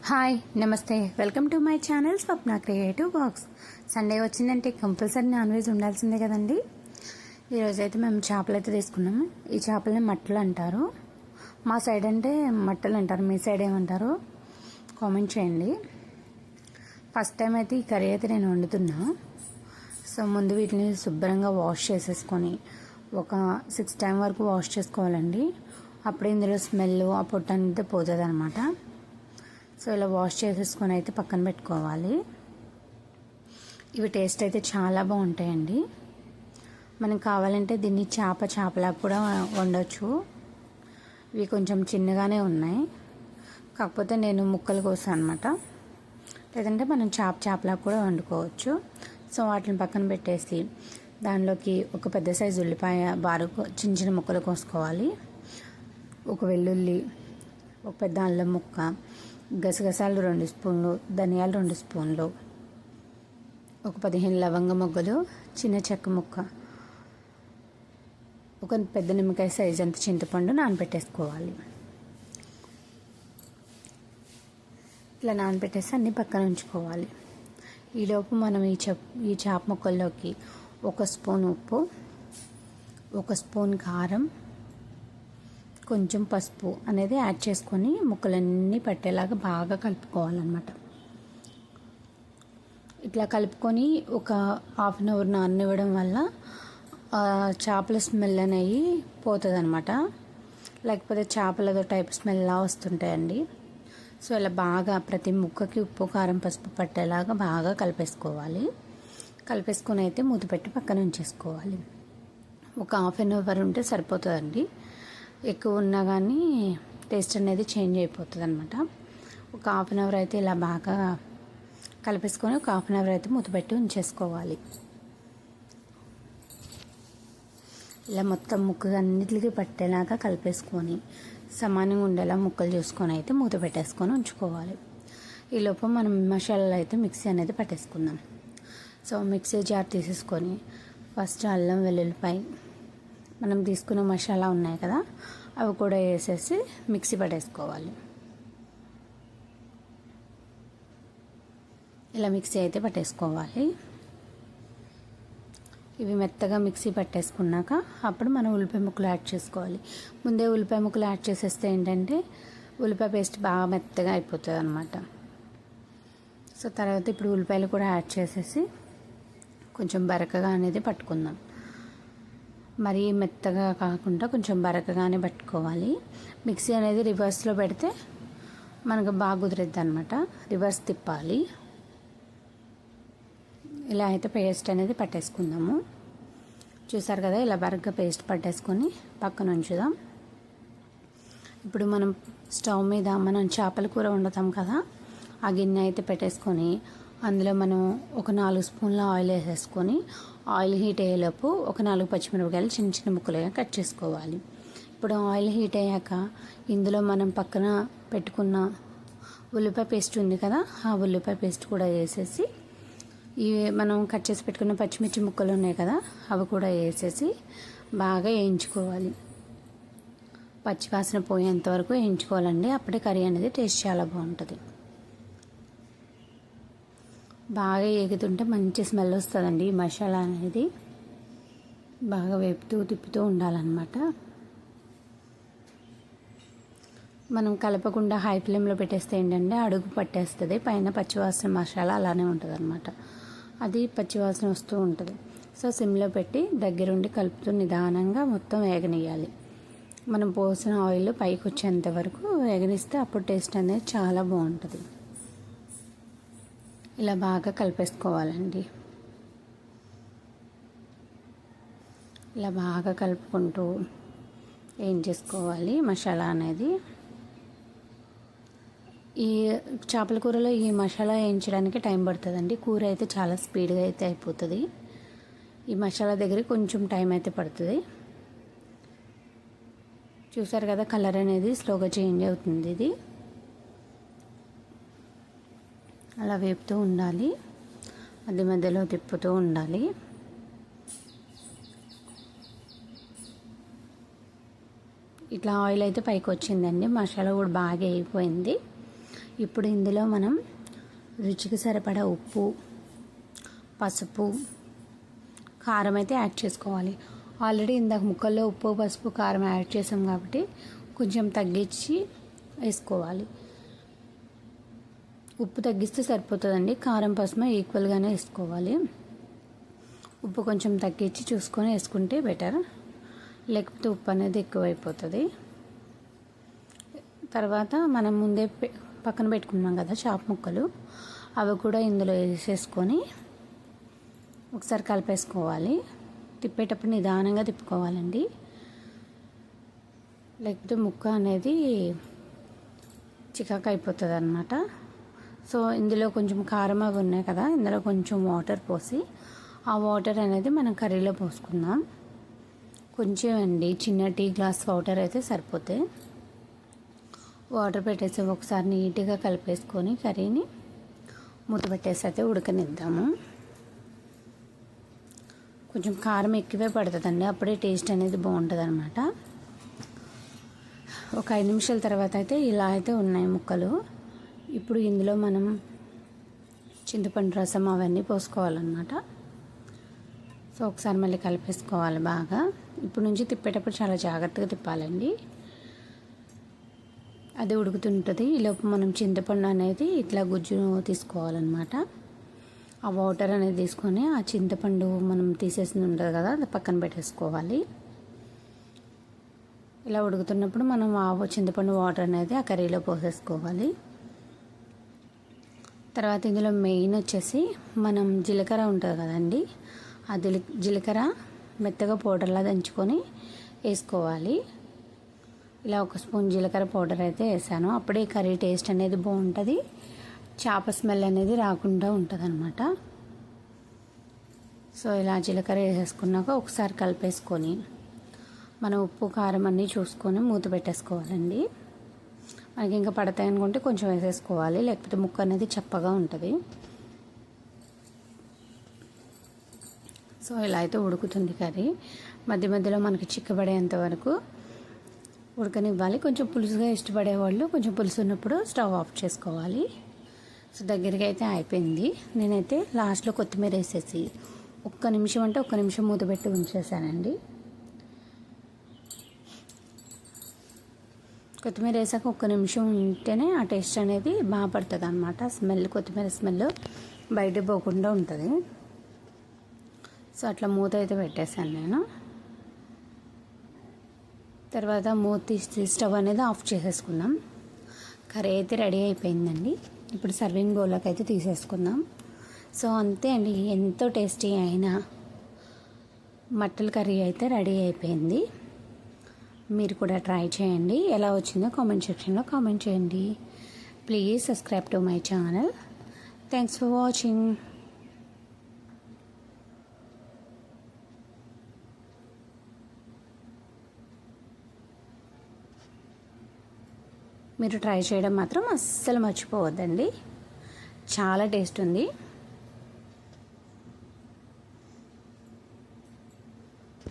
Hi నమస్తే welcome to my channel Swapna creative box. Sunday వచ్చిందంటే compulsory non veg ఉండాల్సిందే కదండి. ఈరోజు అయితే మేము చేపలు అయితే తీసుకున్నాము. ఈ చేపలని మట్టలు అంటారు. మా సైడ్ అంటే మట్టలు అంటారు, మీ సైడ్ ఏమంటారు కామెంట్ చేయండి. ఫస్ట్ టైం అయితే ఈ కర్రీ అయితే నేను వండుతున్నా. సో ముందు వీటిని శుభ్రంగా వాష్ చేసేసుకొని ఒక 6 టైం వరకు వాష్ చేసుకోవాలండి. అప్పుడు ఇందులో స్మెల్ ఆ పొట్టు అనేది పోతుంది అనమాట. సో ఇలా వాష్ చేసేసుకొని అయితే పక్కన పెట్టుకోవాలి. ఇవి టేస్ట్ అయితే చాలా బాగుంటాయండి. మనకు కావాలంటే దీన్ని చేపలా కూడా వండొచ్చు. ఇవి కొంచెం చిన్నగానే ఉన్నాయి, కాకపోతే నేను ముక్కలు కోసాను అనమాట. లేదంటే మనం చేపలా కూడా వండుకోవచ్చు. సో వాటిని పక్కన పెట్టేసి దానిలోకి ఒక పెద్ద సైజు ఉల్లిపాయ బారు చిన్న చిన్న ముక్కలు కోసుకోవాలి. ఒక వెల్లుల్లి, ఒక పెద్ద అల్లం ముక్క, గసగసాలు 2 స్పూన్లు, ధనియాలు 2 స్పూన్లు, ఒక 15 లవంగ మొగ్గలు, చిన్న చెక్క ముక్క, ఒక పెద్ద నిమ్మకాయ సైజ్ అంత చింతపండు నానబెట్టేసుకోవాలి. ఇలా నానబెట్టేసి అన్నీ పక్కన ఉంచుకోవాలి. ఈలోపు మనం ఈ చేప ముక్కల్లోకి 1 స్పూన్ ఉప్పు, 1 స్పూన్ కారం, కొంచెం పసుపు అనేది యాడ్ చేసుకొని ముక్కలన్నీ పట్టేలాగా బాగా కలుపుకోవాలన్నమాట. ఇట్లా కలుపుకొని ఒక హాఫ్ అన్ అవర్ నాననివ్వడం వల్ల చేపల స్మెల్ అనేవి పోతుంది అనమాట. లేకపోతే చేపలదో టైప్ స్మెల్ లా వస్తుంటాయండి. సో ఇలా బాగా ప్రతి ముక్కకి ఉప్పు కారం పసుపు పట్టేలాగా బాగా కలిపేసుకోవాలి. కలిపేసుకొని అయితే మూత పెట్టి పక్కన ఉంచేసుకోవాలి. ఒక హాఫ్ అన్ అవర్ ఉంటే సరిపోతుందండి. ఎక్కువ ఉన్నా కానీ టేస్ట్ అనేది చేంజ్ అయిపోతుంది అనమాట. ఒక హాఫ్ అన్ అవర్ అయితే ఇలా బాగా కలిపేసుకొని ఒక హాఫ్ అన్ అవర్ అయితే మూత పెట్టి ఉంచేసుకోవాలి. ఇలా మొత్తం ముక్కగా అన్నిటికీ పట్టేలాగా కలిపేసుకొని సమానంగా ఉండేలా ముక్కలు చూసుకొని అయితే మూత పెట్టేసుకొని ఉంచుకోవాలి. ఈలోపు మనం మసాలాలు అయితే మిక్సీ అనేది పట్టేసుకుందాం. సో మిక్సీ జార్ తీసేసుకొని ఫస్ట్ అల్లం వెల్లుల్లిపాయ మనం తీసుకున్న మసాలా ఉన్నాయి కదా, అవి కూడా వేసేసి మిక్సీ పట్టేసుకోవాలి. ఇలా మిక్సీ అయితే పట్టేసుకోవాలి. ఇవి మెత్తగా మిక్సీ పట్టేసుకున్నాక అప్పుడు మనం ఉల్లిపాయ ముక్కలు యాడ్ చేసుకోవాలి. ముందే ఉల్లిపాయ ముక్కలు యాడ్ చేసేస్తే ఏంటంటే ఉల్లిపాయ పేస్ట్ బాగా మెత్తగా అయిపోతుంది అనమాట. సో తర్వాత ఇప్పుడు ఉల్లిపాయలు కూడా యాడ్ చేసేసి కొంచెం బరకగా అనేది పట్టుకుందాం. మరీ మెత్తగా కాకుండా కొంచెం బరకగానే పట్టుకోవాలి. మిక్సీ అనేది రివర్స్లో పెడితే మనకు బాగా కుదిరిద్ది అనమాట. రివర్స్ తిప్పాలి. ఇలా అయితే పేస్ట్ అనేది పట్టేసుకుందాము. చూసారు కదా, ఇలా బరకగా పేస్ట్ పట్టేసుకొని పక్కన ఉంచుదాం. ఇప్పుడు మనం స్టవ్ మీద మనం చేపల కూర వండుతాం కదా, ఆ గిన్నె అయితే పెట్టేసుకొని అందులో మనం ఒక 4 స్పూన్ల ఆయిల్ వేసేసుకొని ఆయిల్ హీట్ అయ్యేలోపు ఒక 4 పచ్చిమిరపకాయలు చిన్న చిన్న ముక్కలుగా కట్ చేసుకోవాలి. ఇప్పుడు ఆయిల్ హీట్ అయ్యాక ఇందులో మనం పక్కన పెట్టుకున్న ఉల్లిపాయ పేస్ట్ ఉంది కదా, ఆ ఉల్లిపాయ పేస్ట్ కూడా వేసేసి ఇవి మనం కట్ చేసి పెట్టుకున్న పచ్చిమిర్చి ముక్కలు ఉన్నాయి కదా, అవి కూడా వేసేసి బాగా వేయించుకోవాలి. పచ్చి వాసన పోయేంత వరకు వేయించుకోవాలండి. అప్పుడే కర్రీ అనేది టేస్ట్ చాలా బాగుంటుంది. బాగా ఏగుతుంటే మంచి స్మెల్ వస్తుందండి. ఈ మసాలా అనేది బాగా వేపుతూ తిప్పుతూ ఉండాలన్నమాట. మనం కలపకుండా హై ఫ్లేమ్లో పెట్టేస్తే ఏంటంటే అడుగు పట్టేస్తుంది. పైన పచ్చివాసన మసాలా అలానే ఉంటుంది అనమాట. అది పచ్చివాసన వస్తూ ఉంటుంది. సో సిమ్లో పెట్టి దగ్గరుండి కలుపుతూ నిదానంగా మొత్తం వేగనియాలి. మనం పోసిన ఆయిల్ పైకి వచ్చేంత వరకు వేగనిస్తే అప్పుడు టేస్ట్ అనేది చాలా బాగుంటుంది. ఇలా బాగా కలిపేసుకోవాలండి. ఇలా బాగా కలుపుకుంటూ ఏం చేసుకోవాలి మసాలా అనేది. ఈ చేపల కూరలో ఈ మసాలా వేయించడానికి టైం పడుతుందండి. కూర అయితే చాలా స్పీడ్గా అయితే అయిపోతుంది. ఈ మసాలా దగ్గర కొంచెం టైం అయితే పడుతుంది. చూసారు కదా, కలర్ అనేది స్లోగా చేంజ్ అవుతుంది. ఇది అలా వేపుతూ ఉండాలి, మధ్య మధ్యలో తిప్పుతూ ఉండాలి. ఇట్లా ఆయిల్ అయితే పైకి వచ్చిందండి. మసాలా కూడా బాగా అయిపోయింది. ఇప్పుడు ఇందులో మనం రుచికి సరిపడా ఉప్పు, పసుపు, కారం అయితే యాడ్ చేసుకోవాలి. ఆల్రెడీ ఇందాక ముక్కల్లో ఉప్పు, పసుపు, కారం యాడ్ చేసాం కాబట్టి కొంచెం తగ్గించి వేసుకోవాలి. ఉప్పు తగ్గిస్తే సరిపోతుందండి. కారం, పసుపు ఈక్వల్గానే వేసుకోవాలి. ఉప్పు కొంచెం తగ్గించి చూసుకొని వేసుకుంటే బెటర్, లేకపోతే ఉప్పు అనేది ఎక్కువైపోతుంది. తర్వాత మనం ముందే పక్కన పెట్టుకున్నాం కదా చేప ముక్కలు, అవి కూడా ఇందులో వేసేసుకొని ఒకసారి కలిపేసుకోవాలి. తిప్పేటప్పుడు నిదానంగా తిప్పుకోవాలండి, లేకపోతే ముక్క అనేది చికాకు అయిపోతుంది అన్నమాట. సో ఇందులో కొంచెం కారం అవి ఉన్నాయి కదా, ఇందులో కొంచెం వాటర్ పోసి ఆ వాటర్ అనేది మనం కర్రీలో పోసుకుందాం. కొంచెం అండి, చిన్న టీ గ్లాస్ వాటర్ అయితే సరిపోతాయి. వాటర్ పెట్టేసి ఒకసారి నీట్గా కలిపేసుకొని కర్రీని మూత పెట్టేసి అయితే ఉడకనిద్దాము. కొంచెం కారం ఎక్కువే పడుతుందండి, అప్పుడే టేస్ట్ అనేది బాగుంటుంది అనమాట. ఒక 5 నిమిషాల తర్వాత అయితే ఇలా అయితే ఉన్నాయి ముక్కలు. ఇప్పుడు ఇందులో మనం చింతపండు రసం అవన్నీ పోసుకోవాలన్నమాట. సో ఒకసారి మళ్ళీ కలిపేసుకోవాలి బాగా. ఇప్పుడు నుంచి తిప్పేటప్పుడు చాలా జాగ్రత్తగా తిప్పాలండి, అది ఉడుకుతుంటుంది. ఈలోపు మనం చింతపండు అనేది ఇట్లా గుజ్జు తీసుకోవాలన్నమాట. ఆ వాటర్ అనేది తీసుకొని ఆ చింతపండు మనం తీసేసింది ఉంటుంది కదా, అది పక్కన పెట్టేసుకోవాలి. ఇలా ఉడుకుతున్నప్పుడు మనం ఆ చింతపండు వాటర్ అనేది ఆ కర్రీలో పోసేసుకోవాలి. తర్వాత ఇందులో మెయిన్ వచ్చేసి మనం జీలకర్ర ఉంటుంది కదండి, ఆ జీలకర్ర మెత్తగా పౌడర్లా దంచుకొని వేసుకోవాలి. ఇలా 1 స్పూన్ జీలకర్ర పౌడర్ అయితే వేసాను, అప్పుడే కర్రీ టేస్ట్ అనేది బాగుంటుంది, చేప స్మెల్ అనేది రాకుండా ఉంటుంది అనమాట. సో ఇలా జీలకర్ర వేసేసుకున్నాక ఒకసారి కలిపేసుకొని మనం ఉప్పు, కారం అన్నీ చూసుకొని మూత పెట్టేసుకోవాలండి. మనకి ఇంకా పడతాయి అనుకుంటే కొంచెం వేసేసుకోవాలి, లేకపోతే ముక్క అనేది చప్పగా ఉంటుంది. సో ఇలా అయితే ఉడుకుతుంది కర్రీ. మధ్య మధ్యలో మనకి చిక్కబడేంత వరకు ఉడకనివ్వాలి. కొంచెం పులుసుగా ఇష్టపడే వాళ్ళు కొంచెం పులుసు ఉన్నప్పుడు స్టవ్ ఆఫ్ చేసుకోవాలి. సో దగ్గరికి అయితే అయిపోయింది. నేనైతే లాస్ట్లో కొత్తిమీర వేసేసి 1 నిమిషం అంటే 1 నిమిషం మూత పెట్టి ఉంచేసానండి. కొత్తిమీర వేసాక 1 నిమిషం ఉంటేనే ఆ టేస్ట్ అనేది బాగా పడుతుంది అనమాట. స్మెల్, కొత్తిమీర స్మెల్ బయట పోకుండా ఉంటుంది. సో అట్లా మూత అయితే పెట్టేశాను నేను. తర్వాత మూత తీసి స్టవ్ అనేది ఆఫ్ చేసేసుకుందాం. కర్రీ అయితే రెడీ అయిపోయిందండి. ఇప్పుడు సర్వింగ్ బౌల్లోకి అయితే తీసేసుకుందాం. సో అంతే అండి, ఎంతో టేస్టీ అయిన మట్టల కర్రీ అయితే రెడీ అయిపోయింది. మీరు కూడా ట్రై చేయండి. ఎలా వచ్చిందో కామెంట్ సెక్షన్లో కామెంట్ చేయండి. Please subscribe to my channel. Thanks for watching. మీరు ట్రై చేయడం మాత్రం అస్సలు మర్చిపోవద్దండి, చాలా టేస్ట్ ఉంది.